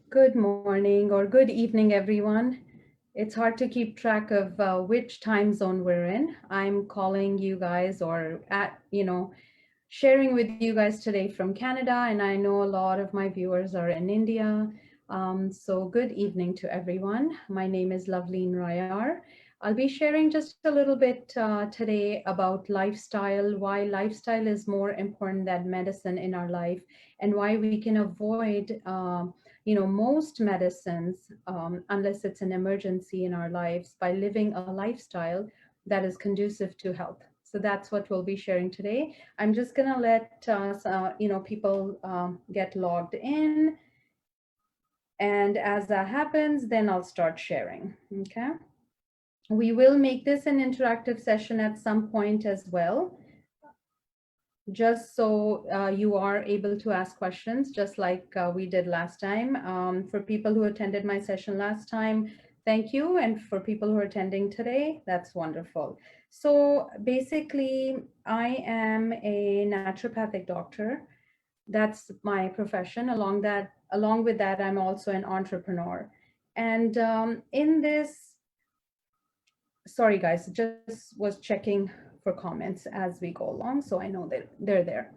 Good morning or good evening, everyone. It's hard to keep track of which time zone we're in. I'm calling you guys sharing with you guys today from Canada, and I know a lot of my viewers are in India. So, good evening to everyone. My name is Lavleen Riar. I'll be sharing just a little bit today about lifestyle, why lifestyle is more important than medicine in our life, and why we can avoid, most medicines unless it's an emergency in our lives by living a lifestyle that is conducive to health. So that's what we'll be sharing today. I'm just gonna let people get logged in, and as that happens, then I'll start sharing. Okay. We will make this an interactive session at some point as well, just so you are able to ask questions, just like we did last time. For people who attended my session last time, thank you. And for people who are attending today, that's wonderful. So basically, I am a naturopathic doctor. That's my profession. Along with that, I'm also an entrepreneur. And in this, sorry guys, just was checking for comments as we go along, so I know that they're there.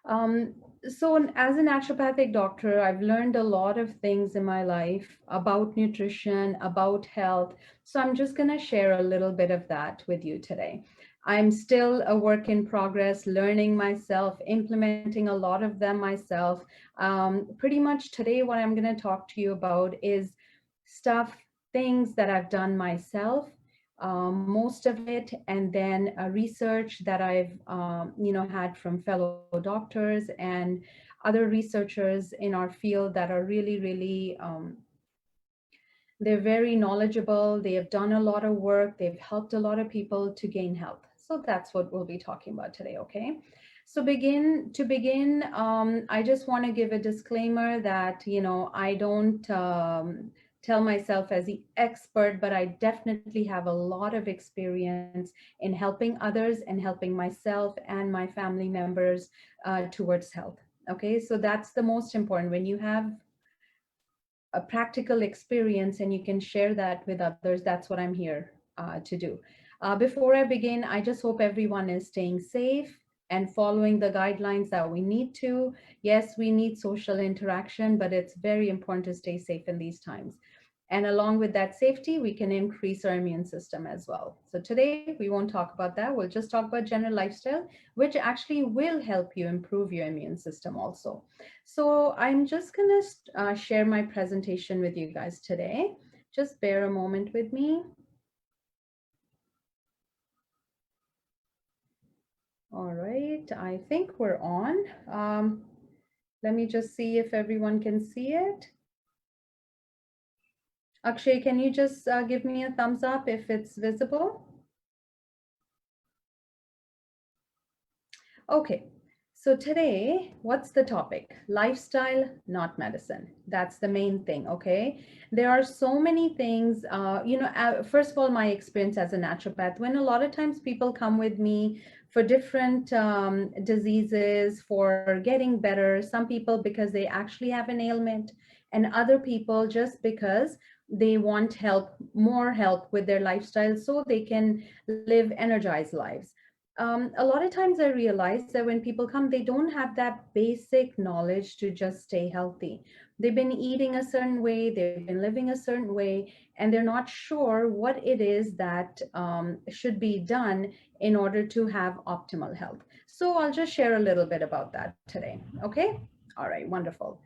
um, so as a naturopathic doctor, I've learned a lot of things in my life about nutrition, about health. So I'm just going to share a little bit of that with you today. I'm still a work in progress, learning myself, implementing a lot of them myself. Pretty much today what I'm going to talk to you about is stuff, things that I've done myself, most of it, and then research that I've had from fellow doctors and other researchers in our field that are really they're very knowledgeable. They have done a lot of work. They've helped a lot of people to gain health. So that's what we'll be talking about today. Okay. So begin, I just want to give a disclaimer that I don't tell myself as the expert, but I definitely have a lot of experience in helping others and helping myself and my family members towards health. Okay, so that's the most important. When you have a practical experience and you can share that with others, that's what I'm here to do. Before I begin, I just hope everyone is staying safe and following the guidelines that we need to. Yes, we need social interaction, but it's very important to stay safe in these times. And along with that safety, we can increase our immune system as well. So today we won't talk about that. We'll just talk about general lifestyle, which actually will help you improve your immune system also. So I'm just gonna share my presentation with you guys today. Just bear a moment with me. All right, I think we're on. Let me just see if everyone can see it. Akshay, can you just give me a thumbs up if it's visible? Okay, so today, what's the topic? Lifestyle, not medicine. That's the main thing, okay? There are so many things, first of all, my experience as a naturopath, when a lot of times people come with me for different diseases, for getting better, some people because they actually have an ailment, and other people just because they want help, more help with their lifestyle so they can live energized lives. A lot of times I realize that when people come, they don't have that basic knowledge to just stay healthy. They've been eating a certain way, they've been living a certain way, and they're not sure what it is that should be done in order to have optimal health. So I'll just share a little bit about that today. Okay? All right, wonderful.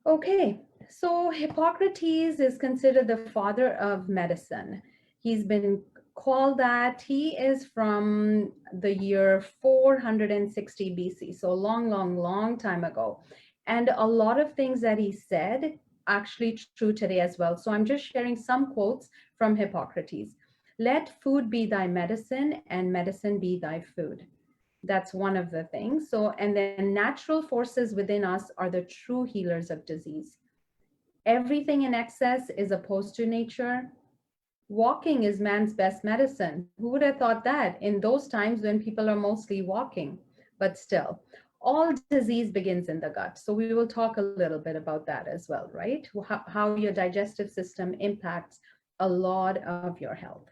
Okay, so Hippocrates is considered the father of medicine. He's been called that. He is from the year 460 BC, so a long time ago. And a lot of things that he said actually true today as well. So I'm just sharing some quotes from Hippocrates. Let food be thy medicine and medicine be thy food. That's one of the things. So, and then natural forces within us are the true healers of disease. Everything in excess is opposed to nature. Walking is man's best medicine. Who would have thought that in those times when people are mostly walking? But still, all disease begins in the gut. So we will talk a little bit about that as well, right? How your digestive system impacts a lot of your health.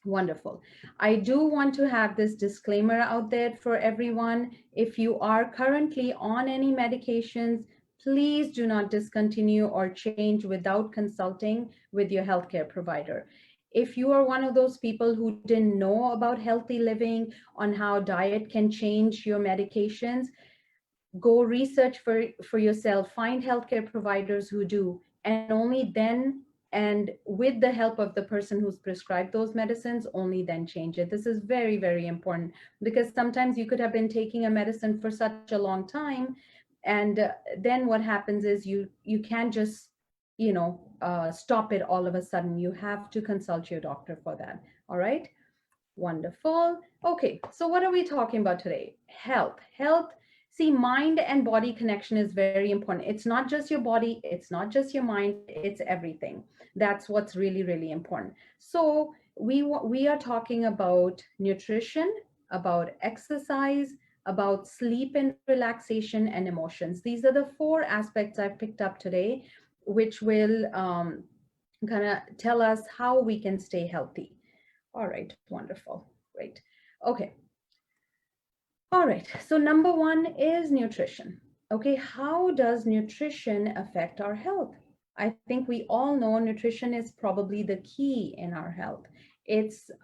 Wonderful. I do want to have this disclaimer out there for everyone. If you are currently on any medications, please do not discontinue or change without consulting with your healthcare provider. If you are one of those people who didn't know about healthy living, on how diet can change your medications, go research for yourself, find healthcare providers who do, and only then, and with the help of the person who's prescribed those medicines, only then change it. This is very, very important, because sometimes you could have been taking a medicine for such a long time, and then what happens is you can't just stop it all of a sudden. You have to consult your doctor for that. All right. Wonderful. Okay, so what are we talking about today? Health. Health. See, mind and body connection is very important. It's not just your body, it's not just your mind, it's everything. That's what's really, really important. So we are talking about nutrition, about exercise, about sleep and relaxation, and emotions. These are the four aspects I've picked up today, which will kind of tell us how we can stay healthy. All right, wonderful, great. Okay, all right, so number one is nutrition. Okay, how does nutrition affect our health? I think we all know nutrition is probably the key in our health.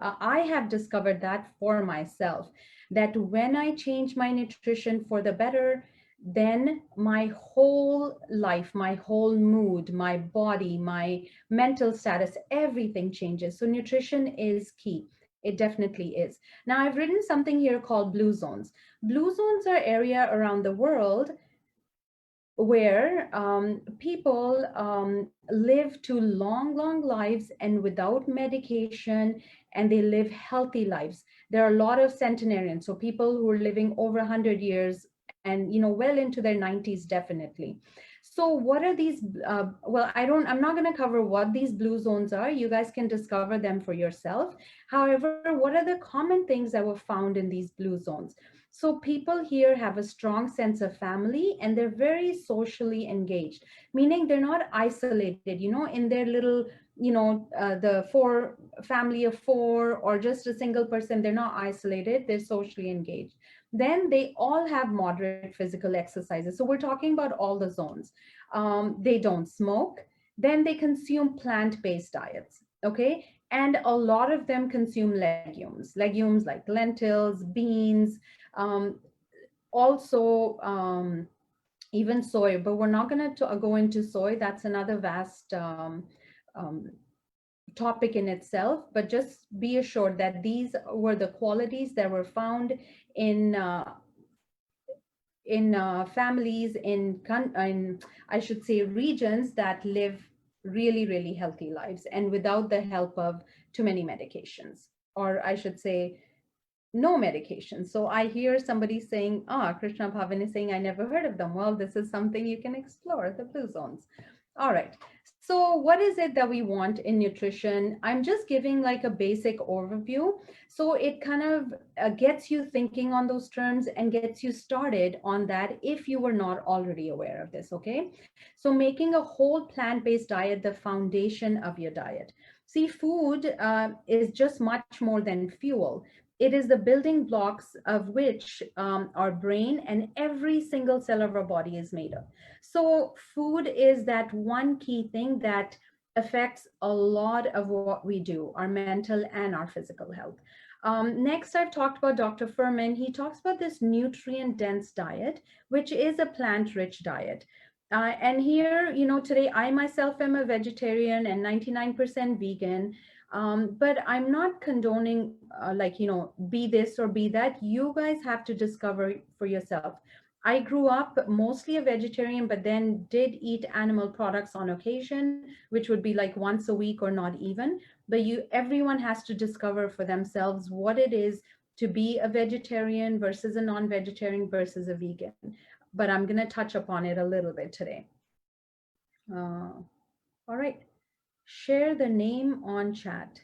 I have discovered that for myself, that when I change my nutrition for the better, then my whole life, my whole mood, my body, my mental status, everything changes. So nutrition is key. It definitely is. Now, I've written something here called blue zones. Blue zones are area around the world where people live to long, long lives and without medication, and they live healthy lives. There are a lot of centenarians, so people who are living over 100 years and well into their 90s, definitely. So what are these? Well, I'm not going to cover what these blue zones are. You guys can discover them for yourself. However, what are the common things that were found in these blue zones? So people here have a strong sense of family, and they're very socially engaged, meaning they're not isolated, in their little, the four family of four, or just a single person. They're not isolated, they're socially engaged. Then they all have moderate physical exercises. So we're talking about all the zones. They don't smoke. Then they consume plant-based diets. Okay. And a lot of them consume legumes like lentils, beans, um, also even soy, but we're not going to go into soy. That's another vast um, topic in itself, but just be assured that these were the qualities that were found in families in I should say regions that live really, really healthy lives, and without the help of too many medications, or I should say no medication. So I hear somebody saying, Krishna Bhavin is saying, I never heard of them. Well, this is something you can explore, the blue zones. All right. So what is it that we want in nutrition? I'm just giving like a basic overview. So it kind of gets you thinking on those terms and gets you started on that if you were not already aware of this, okay? So making a whole plant-based diet the foundation of your diet. See, food is just much more than fuel. It is the building blocks of which our brain and every single cell of our body is made of. So food is that one key thing that affects a lot of what we do, our mental and our physical health. Next, I've talked about Dr. Furman. He talks about this nutrient-dense diet, which is a plant-rich diet. And here, today I myself am a vegetarian and 99% vegan. But I'm not condoning be this or be that. You guys have to discover for yourself. I grew up mostly a vegetarian, but then did eat animal products on occasion, which would be like once a week or not even. But everyone has to discover for themselves what it is to be a vegetarian versus a non-vegetarian versus a vegan. But I'm going to touch upon it a little bit today. All right. Share the name on chat.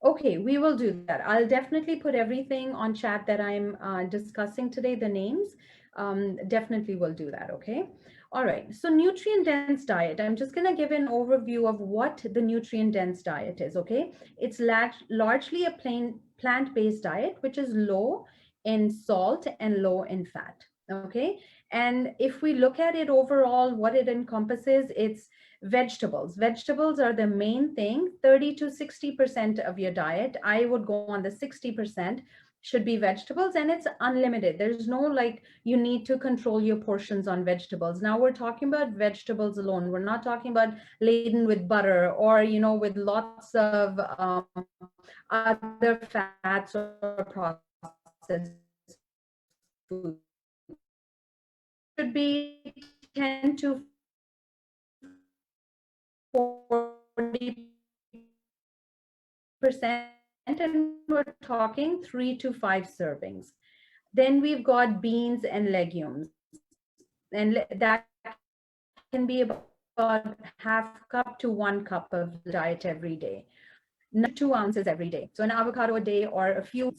Okay, we will do that. I'll definitely put everything on chat that I'm discussing today, the names. definitely will do that. Okay. All right. So nutrient dense diet. I'm just going to give an overview of what the nutrient dense diet is. Okay. It's largely a plain plant-based diet, which is low in salt and low in fat. Okay. And if we look at it overall, what it encompasses, it's vegetables. Vegetables are the main thing, 30 to 60% of your diet. I would go on the 60% should be vegetables, and it's unlimited. There's no like you need to control your portions on vegetables. Now we're talking about vegetables alone. We're not talking about laden with butter or, with lots of other fats or processed foods. Should be 10 to 40%, and we're talking 3 to 5 servings. Then we've got beans and legumes, and that can be about half cup to 1 cup of diet every day, 1 to 2 ounces every day. So an avocado a day or a few.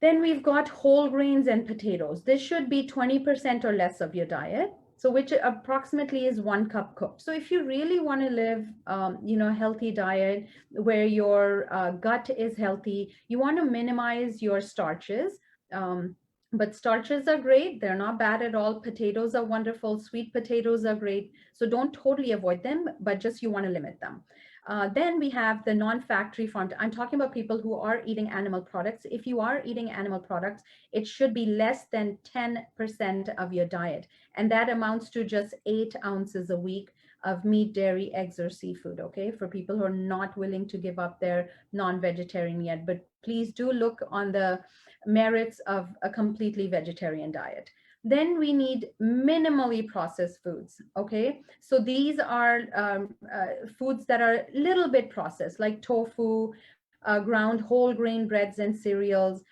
Then we've got whole grains and potatoes. This should be 20% or less of your diet. So which approximately is 1 cup cooked. So if you really want to live, a healthy diet where your gut is healthy, you want to minimize your starches. But starches are great. They're not bad at all. Potatoes are wonderful. Sweet potatoes are great. So don't totally avoid them, but just you want to limit them. Then we have the non-factory farmed. I'm talking about people who are eating animal products. If you are eating animal products, it should be less than 10% of your diet. And that amounts to just 8 ounces a week of meat, dairy, eggs, or seafood, okay? For people who are not willing to give up their non-vegetarian yet. But please do look on the merits of a completely vegetarian diet. Then we need minimally processed foods, okay? So these are foods that are a little bit processed, like tofu, ground whole grain breads and cereals.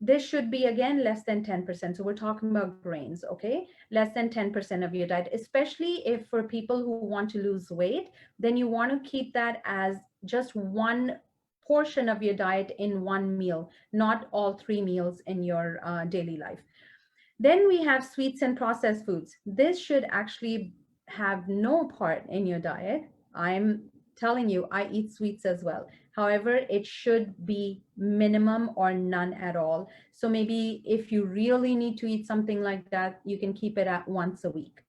This should be, again, less than 10%. So we're talking about grains, okay? Less than 10% of your diet, especially if for people who want to lose weight, then you want to keep that as just one portion of your diet in one meal, not all 3 meals in your daily life. Then we have sweets and processed foods. This should actually have no part in your diet. I'm telling you, I eat sweets as well. However, it should be minimum or none at all. So maybe if you really need to eat something like that, you can keep it at once a week.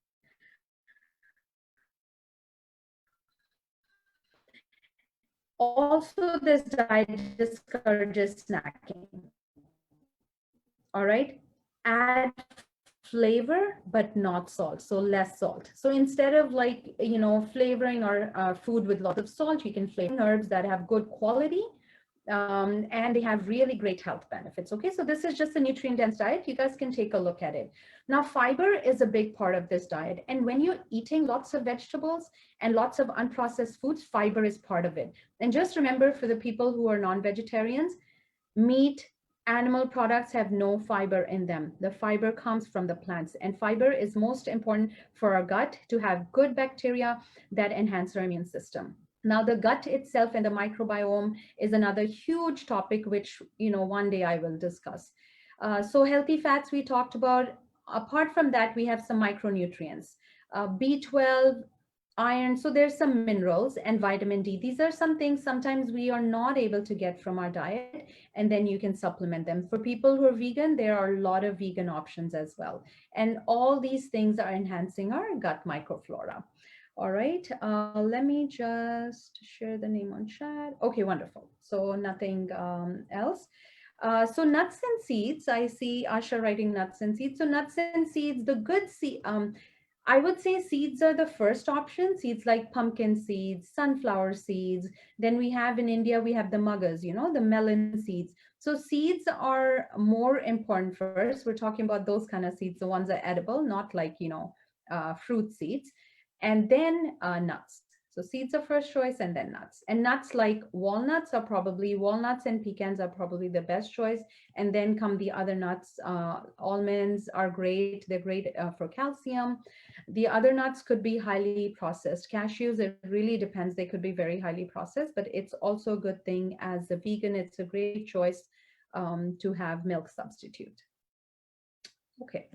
Also, this diet discourages snacking. All right. Add flavor, but not salt. So less salt. So instead of flavoring our food with lots of salt, you can flavor herbs that have good quality. And they have really great health benefits. Okay, so this is just a nutrient dense diet. You guys can take a look at it. Now, fiber is a big part of this diet. And when you're eating lots of vegetables and lots of unprocessed foods, fiber is part of it. And just remember, for the people who are non-vegetarians, meat, animal products have no fiber in them. The fiber comes from the plants, and fiber is most important for our gut to have good bacteria that enhance our immune system. Now, the gut itself and the microbiome is another huge topic, which, one day I will discuss. So healthy fats we talked about. Apart from that, we have some micronutrients, B12, iron. So there's some minerals and vitamin D. These are some things sometimes we are not able to get from our diet, and then you can supplement them. For people who are vegan, there are a lot of vegan options as well. And all these things are enhancing our gut microflora. All right, let me just share the name on chat. Okay, wonderful. So nothing else. So nuts and seeds, I see Asha writing nuts and seeds. So nuts and seeds, the good seed, I would say seeds are the first option. Seeds like pumpkin seeds, sunflower seeds. Then we have in India, we have the muggas, the melon seeds. So seeds are more important first. We're talking about those kind of seeds, the ones that are edible, not like, fruit seeds. And then nuts. So seeds are first choice, and then nuts. And nuts like walnuts and pecans are probably the best choice. And then come the other nuts. Almonds are great. They're great for calcium. The other nuts could be highly processed. Cashews, it really depends. They could be very highly processed, but it's also a good thing as a vegan. It's a great choice to have milk substitute. Okay.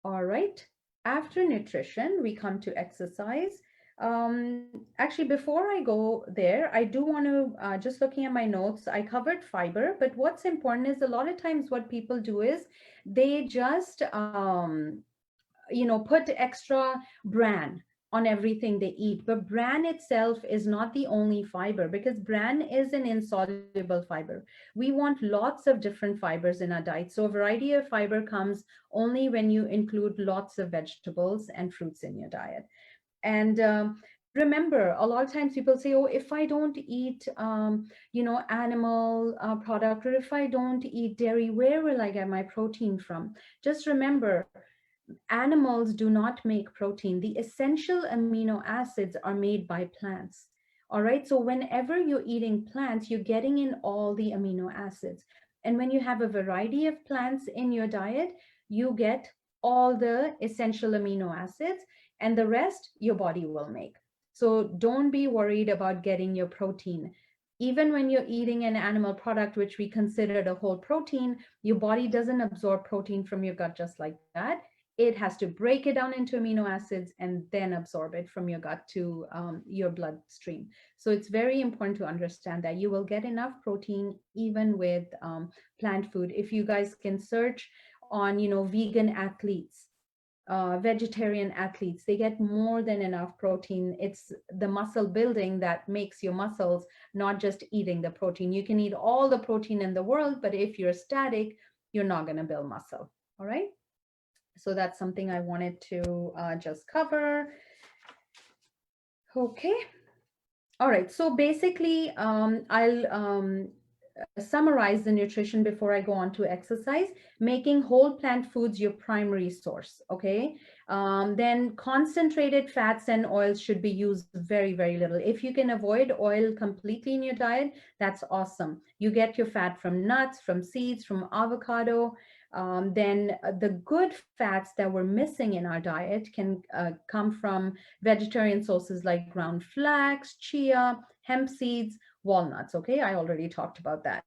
All right. After nutrition, we come to exercise. Actually, before I go there, I do want to, just looking at my notes, I covered fiber, but what's important is a lot of times what people do is they just, put extra bran on everything they eat. But bran itself is not the only fiber, because bran is an insoluble fiber. We want lots of different fibers in our diet. So a variety of fiber comes only when you include lots of vegetables and fruits in your diet. And remember, a lot of times people say, oh, if I don't eat animal product, or if I don't eat dairy, where will I get my protein from? Just remember, animals do not make protein. The essential amino acids are made by plants. All right. So whenever you're eating plants, you're getting in all the amino acids. And when you have a variety of plants in your diet, you get all the essential amino acids, and the rest your body will make. So don't be worried about getting your protein. Even when you're eating an animal product, which we considered a whole protein, your body doesn't absorb protein from your gut just like that. It has to break it down into amino acids and then absorb it from your gut to your bloodstream. So it's very important to understand that you will get enough protein even with plant food. If you guys can search on, vegan athletes, vegetarian athletes, they get more than enough protein. It's the muscle building that makes your muscles, not just eating the protein. You can eat all the protein in the world, but if you're static, you're not going to build muscle. All right. So that's something I wanted to just cover. Okay. All right. So basically, I'll summarize the nutrition before I go on to exercise. Making whole plant foods your primary source. Okay. Then concentrated fats and oils should be used very, very little. If you can avoid oil completely in your diet, that's awesome. You get your fat from nuts, from seeds, from avocado. Then the good fats that we're missing in our diet can come from vegetarian sources like ground flax, chia, hemp seeds, walnuts. Okay, I already talked about that.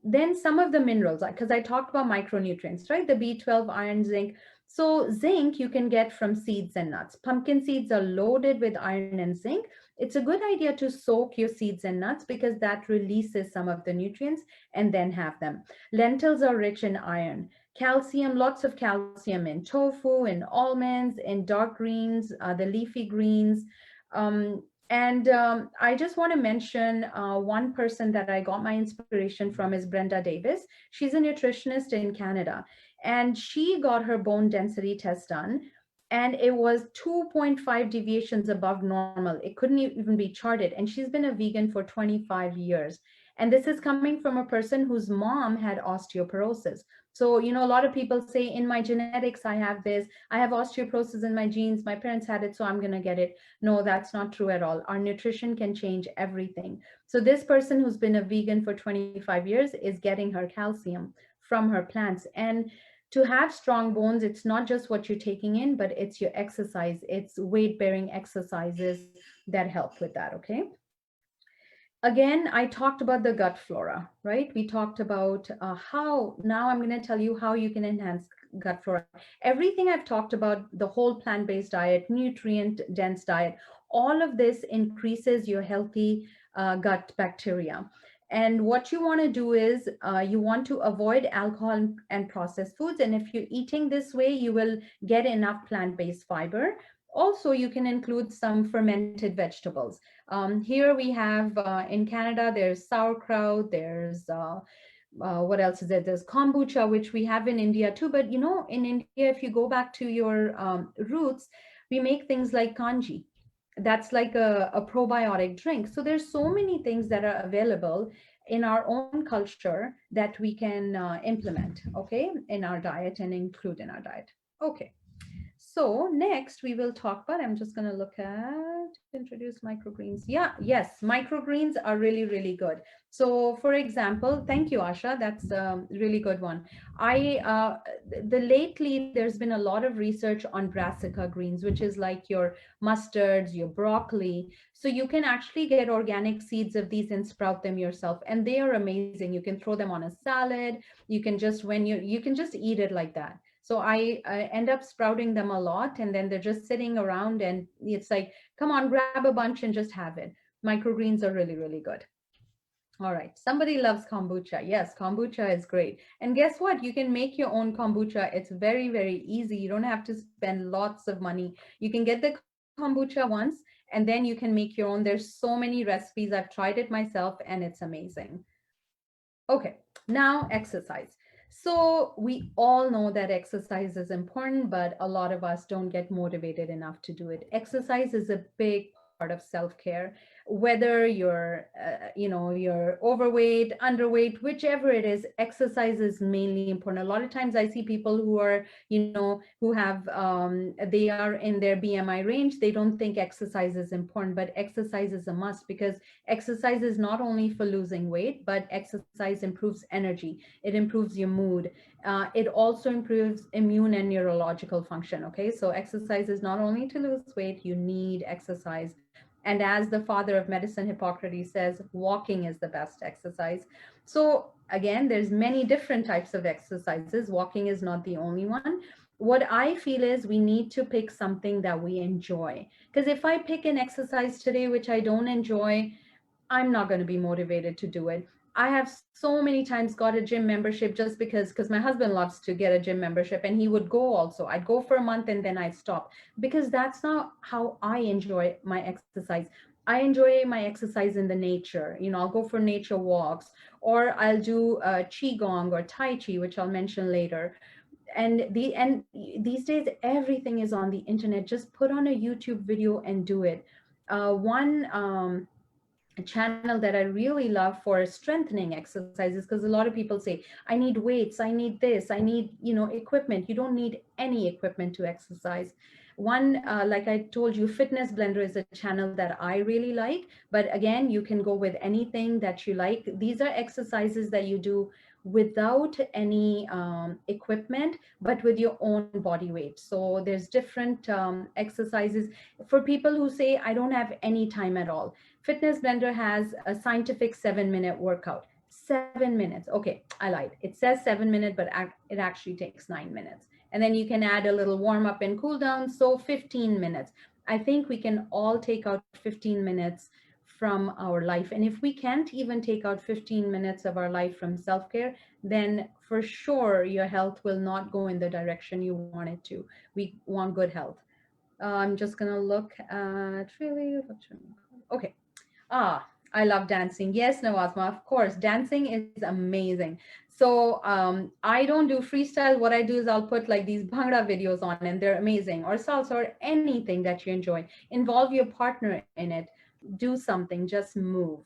Then some of the minerals, because I talked about micronutrients, right? The B12, iron, zinc. So zinc you can get from seeds and nuts. Pumpkin seeds are loaded with iron and zinc. It's a good idea to soak your seeds and nuts because that releases some of the nutrients and then have them. Lentils are rich in iron. Calcium, lots of calcium in tofu, in almonds, in dark greens, the leafy greens. And I just want to mention one person that I got my inspiration from is Brenda Davis. She's a nutritionist in Canada, and she got her bone density test done, and it was 2.5 deviations above normal. It couldn't even be charted, and she's been a vegan for 25 years. And this is coming from a person whose mom had osteoporosis. So, a lot of people say, in my genetics, I have this, I have osteoporosis in my genes, my parents had it, so I'm going to get it. No, that's not true at all. Our nutrition can change everything. So this person who's been a vegan for 25 years is getting her calcium from her plants. And to have strong bones, it's not just what you're taking in, but it's your exercise. It's weight bearing exercises that help with that. Okay. Again, I talked about the gut flora, right? We talked about how, now I'm going to tell you how you can enhance gut flora. Everything I've talked about, the whole plant-based diet, nutrient dense diet, all of this increases your healthy gut bacteria. And what you want to do is you want to avoid alcohol and processed foods. And if you're eating this way, you will get enough plant-based fiber. Also, you can include some fermented vegetables. Here we have in Canada, there's sauerkraut, there's what else is there? There's kombucha, which we have in India too. But in India, if you go back to your roots, we make things like kanji. That's like a probiotic drink. So there's so many things that are available in our own culture that we can implement, okay, in our diet and include in our diet. Okay. So next we will talk about, I'm just going to look at introduce microgreens. Yeah, yes, microgreens are really, really good. So for example, thank you, Asha. That's a really good one. Lately there's been a lot of research on brassica greens, which is like your mustards, your broccoli. So you can actually get organic seeds of these and sprout them yourself. And they are amazing. You can throw them on a salad. You can just, you can just eat it like that. So I end up sprouting them a lot, and then they're just sitting around, and it's like, come on, grab a bunch and just have it. Microgreens are really, really good. All right. Somebody loves kombucha. Yes, kombucha is great. And guess what? You can make your own kombucha. It's very, very easy. You don't have to spend lots of money. You can get the kombucha once and then you can make your own. There's so many recipes. I've tried it myself and it's amazing. Okay, now exercise. So we all know that exercise is important, but a lot of us don't get motivated enough to do it. Exercise is a big part of self-care, whether you're overweight, underweight, whichever it is. Exercise is mainly important. A lot of times I see people who are, who have they are in their BMI range. They don't think exercise is important, but exercise is a must, because exercise is not only for losing weight, but exercise improves energy. It improves your mood. It also improves immune and neurological function. Okay, so exercise is not only to lose weight, you need exercise. And as the father of medicine, Hippocrates, says, walking is the best exercise. So again, there's many different types of exercises. Walking is not the only one. What I feel is we need to pick something that we enjoy. Because if I pick an exercise today which I don't enjoy, I'm not going to be motivated to do it. I have so many times got a gym membership just because my husband loves to get a gym membership, and he would go also. I'd go for a month and then I'd stop, because that's not how I enjoy my exercise. I enjoy my exercise in the nature. I'll go for nature walks, or I'll do qigong or tai chi, which I'll mention later. And these days everything is on the internet. Just put on a YouTube video and do it. One a channel that I really love for strengthening exercises, because a lot of people say, I need weights, I need this, I need, equipment. You don't need any equipment to exercise. One, like I told you, Fitness Blender is a channel that I really like. But again, you can go with anything that you like. These are exercises that you do without any equipment, but with your own body weight. So there's different exercises for people who say, I don't have any time at all. Fitness Blender has a scientific 7-minute workout. 7 minutes. Okay, I lied. It says 7 minutes, but it actually takes 9 minutes. And then you can add a little warm up and cool down. So 15 minutes. I think we can all take out 15 minutes from our life. And if we can't even take out 15 minutes of our life from self care, then for sure your health will not go in the direction you want it to. We want good health. I'm just going to look at really. Okay. I love dancing. Yes, Nawazma, of course. Dancing is amazing. So I don't do freestyle. What I do is I'll put like these Bhangra videos on, and they're amazing, or salsa, or anything that you enjoy. Involve your partner in it. Do something, just move.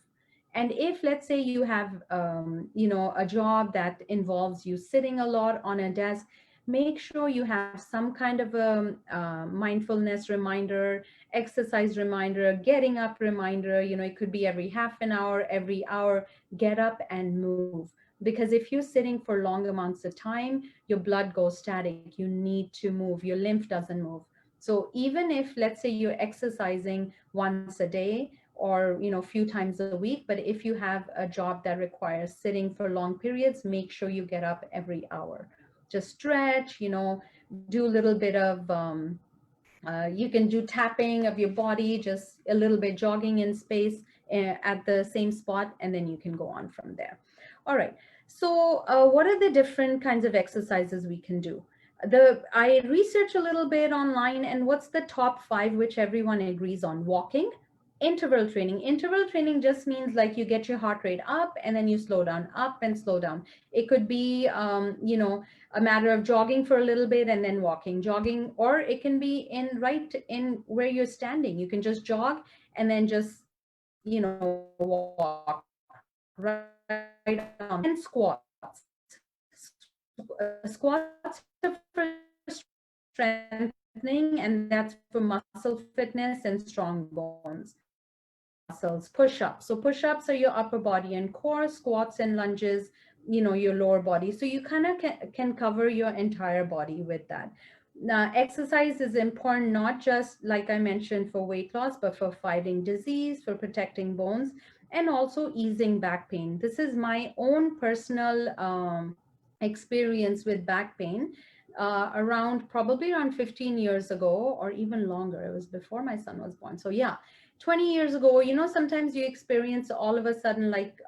And if, let's say, you have a job that involves you sitting a lot on a desk, make sure you have some kind of a mindfulness reminder, exercise reminder, getting up reminder. It could be every half an hour, every hour. Get up and move. Because if you're sitting for long amounts of time, your blood goes static. You need to move. Your lymph doesn't move. So even if, let's say, you're exercising once a day, or a few times a week, but if you have a job that requires sitting for long periods, make sure you get up every hour. Just stretch, do a little bit of you can do tapping of your body, just a little bit jogging in space at the same spot, and then you can go on from there. All right. So what are the different kinds of exercises we can do? I researched a little bit online, and what's the top 5 which everyone agrees on? Walking, interval training. Interval training just means like you get your heart rate up and then you slow down, up and slow down. It could be a matter of jogging for a little bit and then walking, jogging, or it can be right in where you're standing. You can just jog and then just walk right on. And squats. Squats are for strengthening, and that's for muscle fitness and strong bones. Muscles. Push-ups. So push-ups are your upper body and core. Squats and lunges, your lower body. So you kind of can cover your entire body with that. Now, exercise is important, not just like I mentioned for weight loss, but for fighting disease, for protecting bones, and also easing back pain. This is my own personal experience with back pain. probably around 15 years ago, or even longer. It was before my son was born. So yeah, 20 years ago, sometimes you experience all of a sudden, like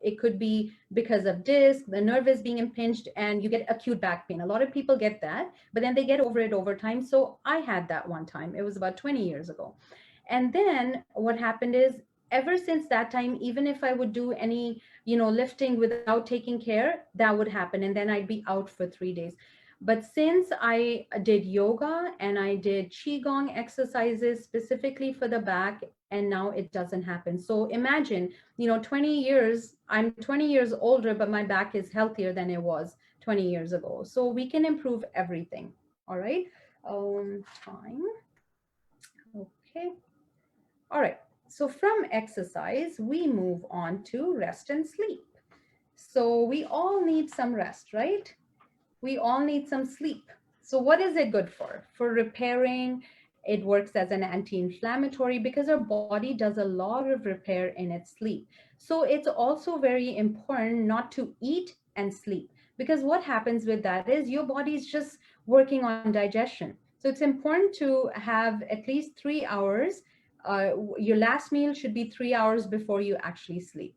it could be because of disc, the nerve is being impinged, and you get acute back pain. A lot of people get that, but then they get over it over time. So I had that one time. It was about 20 years ago. And then what happened is, ever since that time, even if I would do any, lifting without taking care, that would happen. And then I'd be out for 3 days. But since I did yoga and I did qigong exercises specifically for the back, and now it doesn't happen. So imagine, 20 years, I'm 20 years older, but my back is healthier than it was 20 years ago. So we can improve everything. All right. Time. Okay. All right. So from exercise, we move on to rest and sleep. So we all need some rest, right? We all need some sleep. So what is it good for? For repairing, it works as an anti-inflammatory because our body does a lot of repair in its sleep. So it's also very important not to eat and sleep, because what happens with that is your body is just working on digestion. So it's important to have at least 3 hours. Your last meal should be 3 hours before you actually sleep.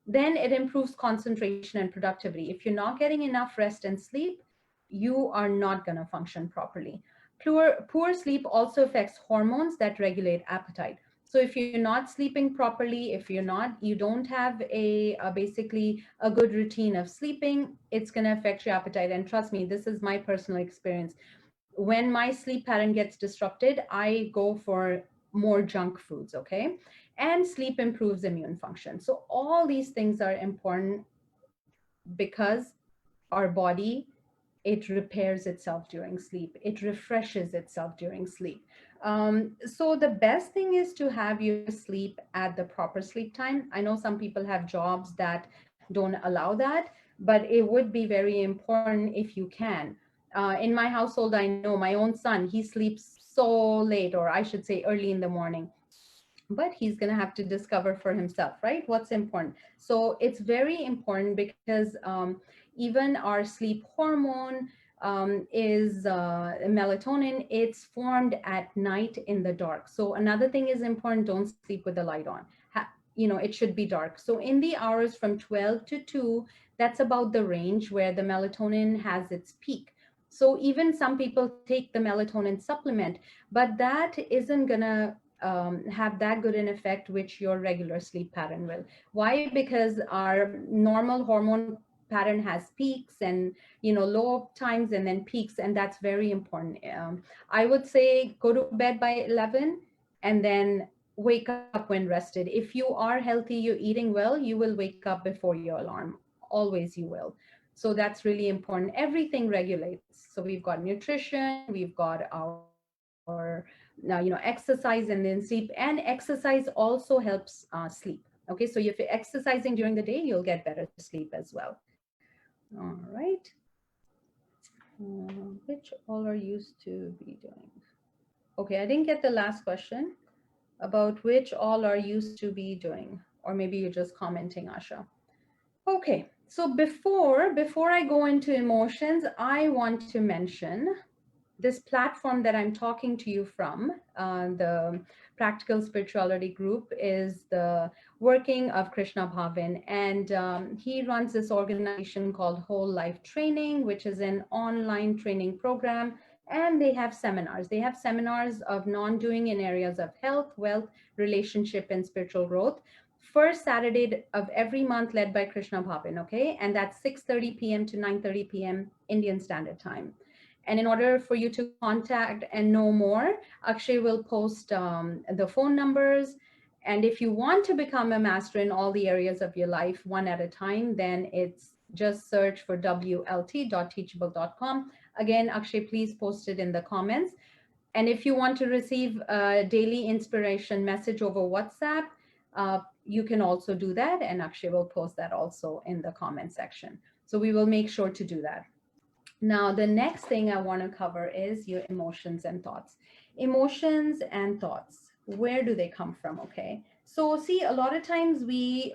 Then it improves concentration and productivity. If you're not getting enough rest and sleep, you are not going to function properly. Poor sleep also affects hormones that regulate appetite. So if you're not sleeping properly, if you don't have basically a good routine of sleeping, it's going to affect your appetite. And trust me, this is my personal experience. When my sleep pattern gets disrupted, I go for more junk foods, okay? And sleep improves immune function. So all these things are important because our body, it repairs itself during sleep, it refreshes itself during sleep. So the best thing is to have your sleep at the proper sleep time. I know some people have jobs that don't allow that, but it would be very important if you can. In my household, I know my own son, he sleeps so late, or I should say early in the morning, but he's going to have to discover for himself, right, what's important. So it's very important because even our sleep hormone is melatonin. It's formed at night in the dark. So another thing is important: don't sleep with the light on. It should be dark. So in the hours from 12 to 2, that's about the range where the melatonin has its peak. So even some people take the melatonin supplement, but that isn't gonna have that good an effect which your regular sleep pattern will. Why? Because our normal hormone pattern has peaks and low times and then peaks, and that's very important. I would say go to bed by 11 and then wake up when rested. If you are healthy, you're eating well, you will wake up before your alarm. Always you will. So that's really important. Everything regulates. So we've got nutrition, we've got our exercise, and then sleep. And exercise also helps sleep. Okay, so if you're exercising during the day, you'll get better sleep as well. All right. Which all are used to be doing? Okay, I didn't get the last question about which all are used to be doing, or maybe you're just commenting, Asha. Okay, so before I go into emotions, I want to mention this platform that I'm talking to you from. The Practical Spirituality Group is the working of Krishna Bhavin, and he runs this organization called Whole Life Training, which is an online training program. And they have seminars. They have seminars of non-doing in areas of health, wealth, relationship, and spiritual growth. First Saturday of every month, led by Krishna Bhavin, okay? And that's 6:30 p.m. to 9:30 p.m. Indian Standard Time. And in order for you to contact and know more, Akshay will post the phone numbers. And if you want to become a master in all the areas of your life, one at a time, then it's just search for wlt.teachable.com. Again, Akshay, please post it in the comments. And if you want to receive a daily inspiration message over WhatsApp, you can also do that. And Akshay will post that also in the comment section. So we will make sure to do that. Now, the next thing I want to cover is your emotions and thoughts. Emotions and thoughts. where do they come from? Okay. So, see, a lot of times we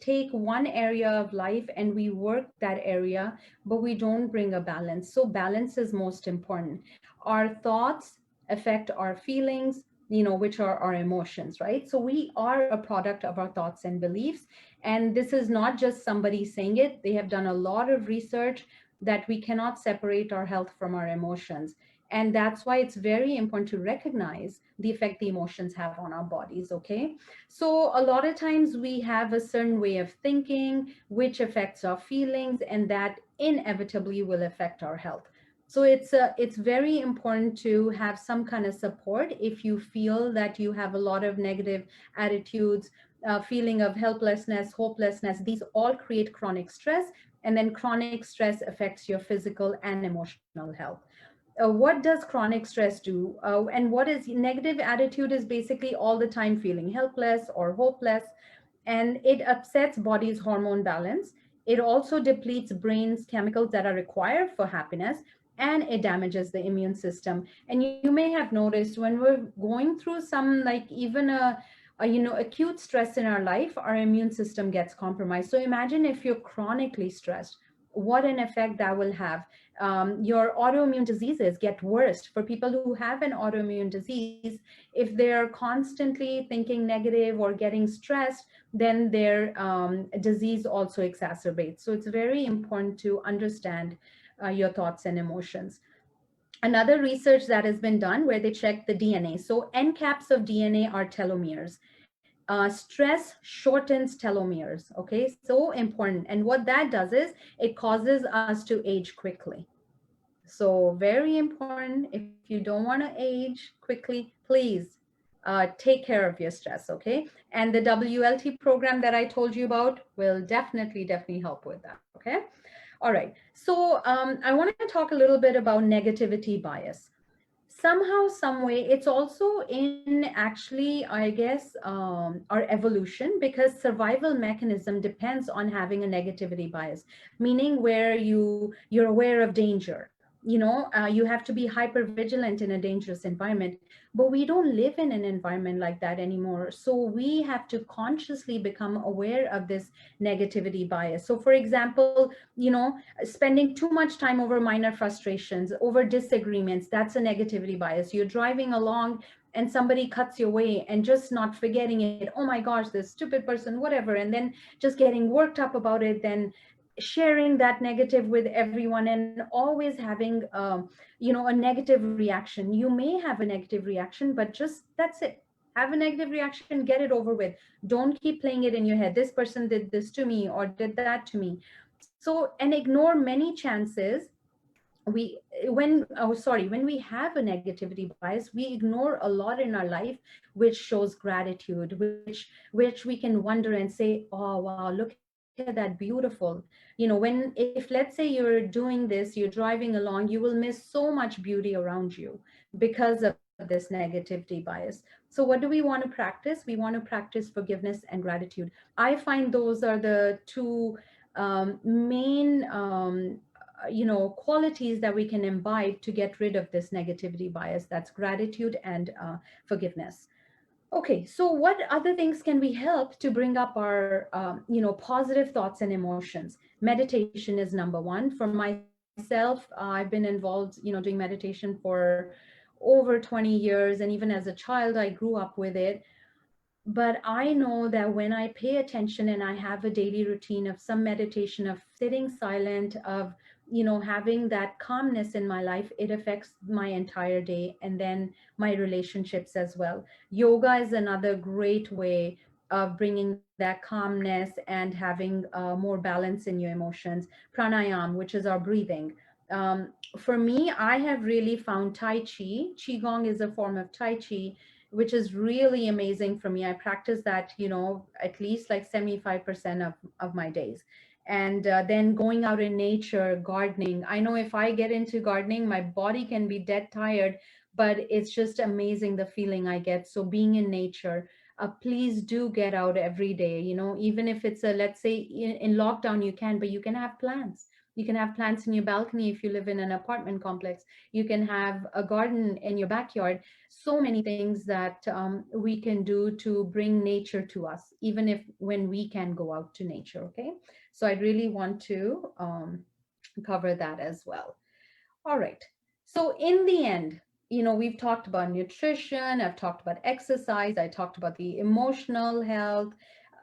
take one area of life and we work that area, but we don't bring a balance. So, balance is most important. Our thoughts affect our feelings, which are our emotions, right? So, we are a product of our thoughts and beliefs. And this is not just somebody saying it, they have done a lot of research that we cannot separate our health from our emotions. And that's why it's very important to recognize the effect the emotions have on our bodies. Okay. So a lot of times we have a certain way of thinking, which affects our feelings, and that inevitably will affect our health. So it's very important to have some kind of support if you feel that you have a lot of negative attitudes, feeling of helplessness, hopelessness. These all create chronic stress, and then chronic stress affects your physical and emotional health. What does chronic stress do? And what is negative attitude is basically all the time feeling helpless or hopeless, and it upsets body's hormone balance. It also depletes brain's chemicals that are required for happiness, and it damages the immune system. And you may have noticed when we're going through some, like even a acute stress in our life, our immune system gets compromised. So imagine if you're chronically stressed, what an effect that will have. Your autoimmune diseases get worse for people who have an autoimmune disease. If they're constantly thinking negative or getting stressed, then their disease also exacerbates. So it's very important to understand your thoughts and emotions. Another research that has been done where they check the DNA. So end caps of DNA are telomeres. Stress shortens telomeres. Okay, so important. And what that does is it causes us to age quickly. So very important. If you don't want to age quickly, please take care of your stress. Okay. And the WLT program that I told you about will definitely help with that. Okay. All right. So I want to talk a little bit about negativity bias. Somehow, some way, it's also in actually, I guess, our evolution, because survival mechanism depends on having a negativity bias, meaning where you're aware of danger. You have to be hyper vigilant in a dangerous environment, but we don't live in an environment like that anymore. So we have to consciously become aware of this negativity bias. So for example, spending too much time over minor frustrations, over disagreements, that's a negativity bias. You're driving along and somebody cuts your way, and just not forgetting it, oh my gosh, this stupid person, whatever, and then just getting worked up about it, then sharing that negative with everyone, and always having a negative reaction. You may have a negative reaction, but just that's it. Have a negative reaction, get it over with. Don't keep playing it in your head, this person did this to me or did that to me. So, and ignore many chances. When we have a negativity bias, we ignore a lot in our life which shows gratitude, which we can wonder and say, oh wow, look at that beautiful. When, if let's say you're doing this, you're driving along, you will miss so much beauty around you because of this negativity bias. So what do we want to practice? We want to practice forgiveness and gratitude. I find those are the two main qualities that we can imbibe to get rid of this negativity bias. That's gratitude and forgiveness. Okay, so what other things can we help to bring up our positive thoughts and emotions? Meditation is number one. For myself, I've been involved doing meditation for over 20 years, and even as a child I grew up with it. But I know that when I pay attention and I have a daily routine of some meditation, of sitting silent, of having that calmness in my life, it affects my entire day, and then my relationships as well. Yoga is another great way of bringing that calmness and having more balance in your emotions. Pranayam, which is our breathing. For me, I have really found Tai Chi. Qigong is a form of Tai Chi, which is really amazing for me. I practice that, at least like 75% of my days. And then going out in nature, gardening. I know if I get into gardening, my body can be dead tired, but it's just amazing the feeling I get. So being in nature, please do get out every day, even if it's let's say in lockdown you can, but you can have plants. You can have plants in your balcony if you live in an apartment complex. You can have a garden in your backyard. So many things that we can do to bring nature to us, even if when we can go out to nature. Okay. So I really want to cover that as well. All right. So in the end, we've talked about nutrition, I've talked about exercise, I talked about the emotional health.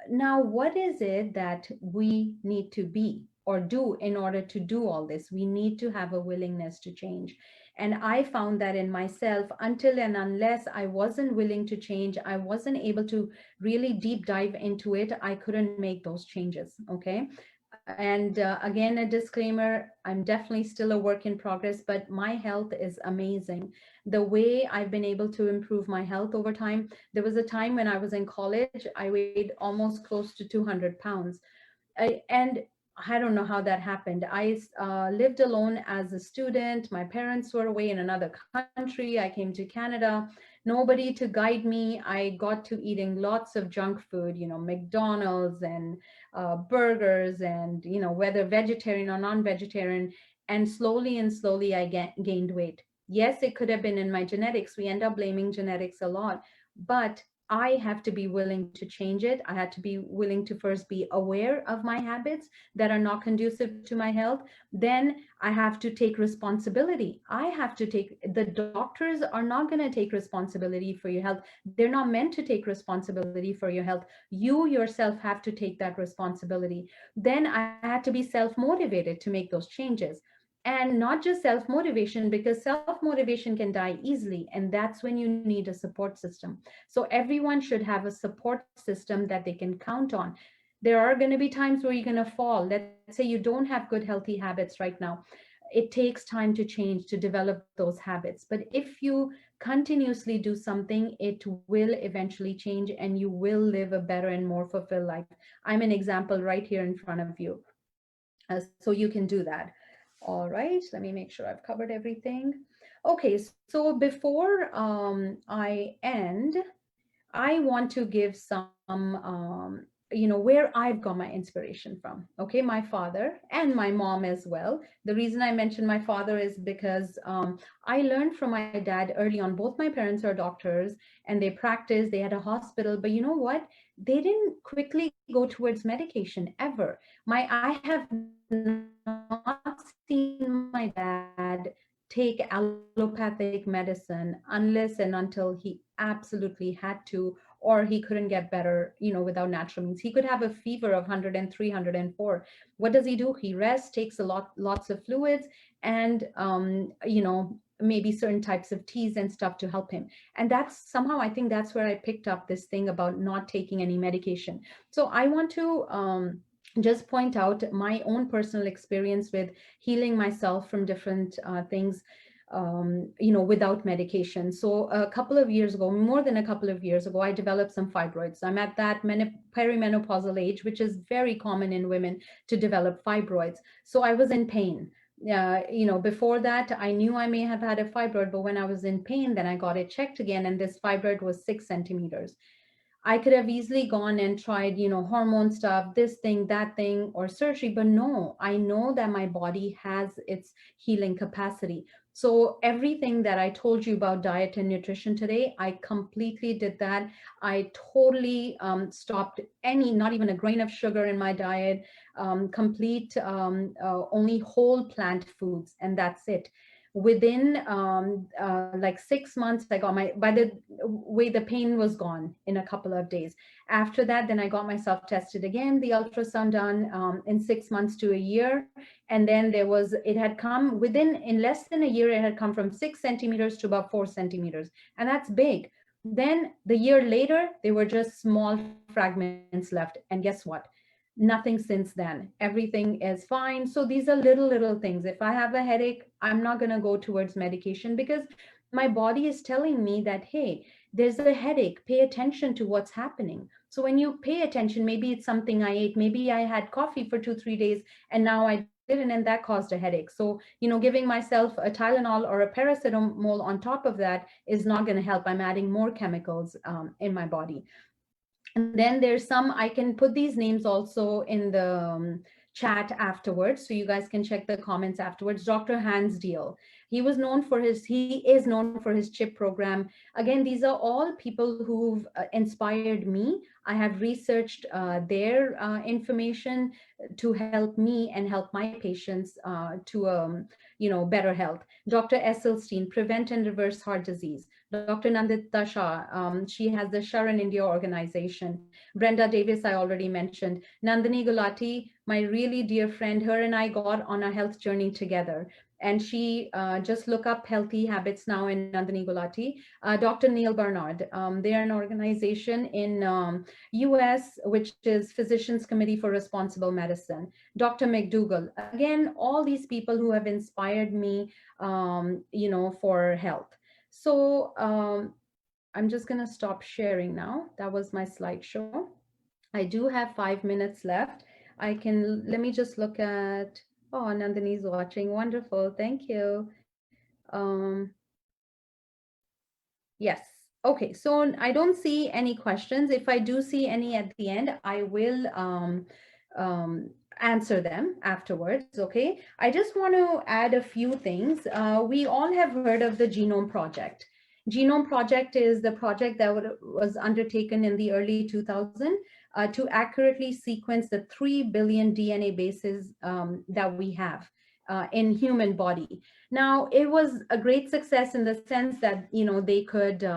Now, what is it that we need to be or do in order to do all this? We need to have a willingness to change. And I found that in myself, until and unless I wasn't willing to change, I wasn't able to really deep dive into it, I couldn't make those changes. Okay. And again, a disclaimer, I'm definitely still a work in progress, but my health is amazing. The way I've been able to improve my health over time, there was a time when I was in college, I weighed almost close to 200 pounds. And I don't know how that happened. I lived alone as a student. My parents were away in another country. I came to Canada. Nobody to guide me. I got to eating lots of junk food, McDonald's and burgers, and whether vegetarian or non-vegetarian. And slowly I gained weight. Yes, it could have been in my genetics. We end up blaming genetics a lot, but I have to be willing to change it. I had to be willing to first be aware of my habits that are not conducive to my health. Then I have to take responsibility. The doctors are not going to take responsibility for your health. They're not meant to take responsibility for your health. You yourself have to take that responsibility. Then I had to be self motivated to make those changes. And not just self motivation, because self motivation can die easily. And that's when you need a support system. So everyone should have a support system that they can count on. There are going to be times where you're going to fall. Let's say you don't have good, healthy habits right now. It takes time to change, to develop those habits. But if you continuously do something, it will eventually change and you will live a better and more fulfilled life. I'm an example right here in front of you. So you can do that. All right, let me make sure I've covered everything. Okay, so before I end, I want to give some, where I've got my inspiration from. Okay, my father and my mom as well. The reason I mention my father is because I learned from my dad early on. Both my parents are doctors and they practiced, they had a hospital, but you know what? They didn't quickly go towards medication ever. I have not seen my dad take allopathic medicine unless and until he absolutely had to, or he couldn't get better, without natural means. He could have a fever of 103, 104. What does he do? He rests, takes lots of fluids, and maybe certain types of teas and stuff to help him. And that's somehow, I think that's where I picked up this thing about not taking any medication. So I want to just point out my own personal experience with healing myself from different things, without medication. So a couple of years ago, more than a couple of years ago, I developed some fibroids. I'm at that perimenopausal age, which is very common in women to develop fibroids. So I was in pain. Before that, I knew I may have had a fibroid, but when I was in pain, then I got it checked again, and this fibroid was 6 centimeters. I could have easily gone and tried, hormone stuff, this thing, that thing, or surgery, but no, I know that my body has its healing capacity. So everything that I told you about diet and nutrition today, I completely did that. I totally stopped not even a grain of sugar in my diet, complete only whole plant foods, and that's it. Within like 6 months, by the way, the pain was gone in a couple of days. After that, then I got myself tested again, the ultrasound done in 6 months to a year. And then it had come in less than a year, it had come from 6 centimeters to about 4 centimeters. And that's big. Then the year later, they were just small fragments left. And guess what? Nothing since then. Everything is fine. So these are little things. If I have a headache, I'm not going to go towards medication because my body is telling me that, hey, there's a headache. Pay attention to what's happening. So when you pay attention, maybe it's something I ate. Maybe I had coffee for 2, 3 days and now I didn't, and that caused a headache. So, giving myself a Tylenol or a paracetamol on top of that is not going to help. I'm adding more chemicals in my body. And then there's some, I can put these names also in the chat afterwards, so you guys can check the comments afterwards. Dr. Hans Deal. He is known for his CHIP program. Again, these are all people who've inspired me. I have researched their information to help me and help my patients to better health. Dr. Esselstyn, Prevent and Reverse Heart Disease. Dr. Nandita Shah, she has the Sharon India organization. Brenda Davis, I already mentioned. Nandini Gulati, my really dear friend, her and I got on a health journey together. And she just look up healthy habits now in Nandini Gulati. Dr. Neil Barnard, they are an organization in US, which is Physicians Committee for Responsible Medicine. Dr. McDougall, again, all these people who have inspired me, for health. So I'm just going to stop sharing now. That was my slideshow. I do have 5 minutes left. Let me just look at, oh, Nandini's watching. Wonderful. Thank you. Yes. Okay. So I don't see any questions. If I do see any at the end, I will answer them afterwards. Okay. I just want to add a few things. We all have heard of the Genome Project. Genome Project is the project that was undertaken in the early 2000s to accurately sequence the 3 billion DNA bases that we have in human body. Now, it was a great success in the sense that, they could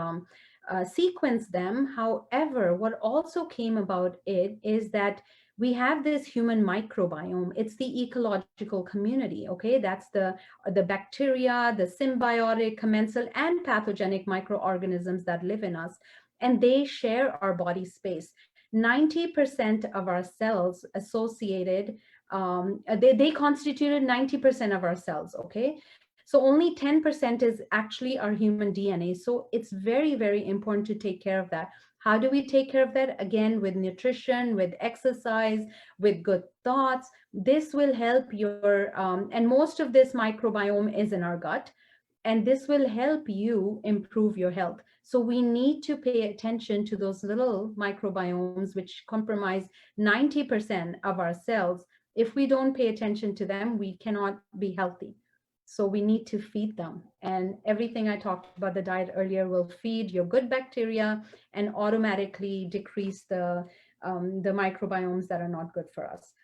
sequence them. However, what also came about it is that we have this human microbiome. It's the ecological community, okay? That's the bacteria, the symbiotic, commensal, and pathogenic microorganisms that live in us. And they share our body space. 90% of our cells associated, they constituted 90% of our cells, okay? So only 10% is actually our human DNA. So it's very, very important to take care of that. How do we take care of that? Again, with nutrition, with exercise, with good thoughts. This will help your, and most of this microbiome is in our gut, and this will help you improve your health. So we need to pay attention to those little microbiomes, which comprise 90% of our cells. If we don't pay attention to them, we cannot be healthy. So we need to feed them. And everything I talked about the diet earlier will feed your good bacteria and automatically decrease the microbiomes that are not good for us.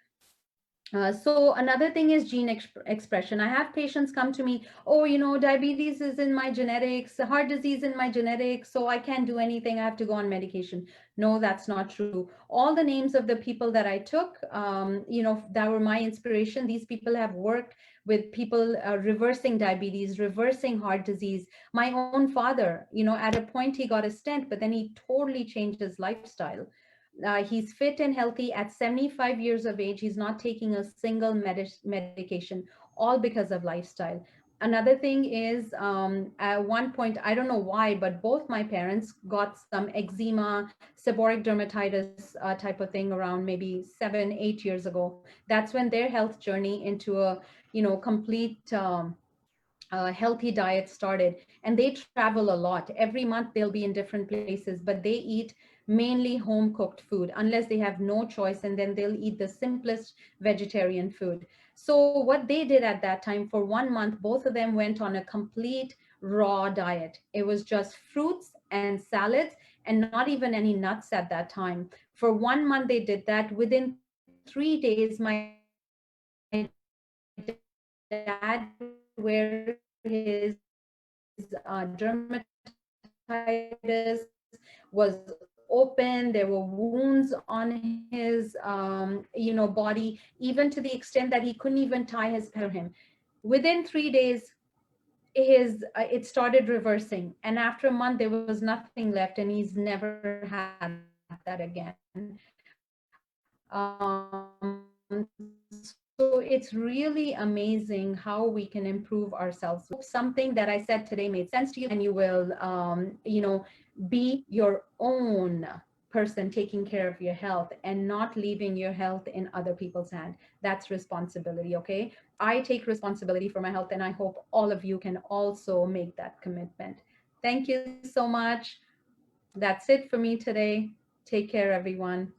So another thing is gene expression. I have patients come to me, oh, diabetes is in my genetics, heart disease in my genetics, so I can't do anything. I have to go on medication. No, that's not true. All the names of the people that I took, that were my inspiration. These people have worked with people reversing diabetes, reversing heart disease. My own father, at a point he got a stent, but then he totally changed his lifestyle. He's fit and healthy at 75 years of age. He's not taking a single medication, all because of lifestyle. Another thing is, at one point, I don't know why, but both my parents got some eczema, seborrheic dermatitis type of thing around maybe 7, 8 years ago. That's when their health journey into a, complete healthy diet started. And they travel a lot. Every month they'll be in different places, but they eat mainly home cooked food unless they have no choice, and then they'll eat the simplest vegetarian food. So what they did at that time, for 1 month, both of them went on a complete raw diet. It was just fruits and salads and not even any nuts at that time. For 1 month they did that. Within 3 days, my dad, where his dermatitis was open, there were wounds on his body, even to the extent that he couldn't even tie his hair him. Within 3 days, it started reversing, and after a month there was nothing left, and he's never had that again. So it's really amazing how we can improve ourselves. Something that I said today made sense to you, and you will, be your own person taking care of your health and not leaving your health in other people's hands. That's responsibility, okay? I take responsibility for my health, and I hope all of you can also make that commitment. Thank you so much. That's it for me today. Take care, everyone.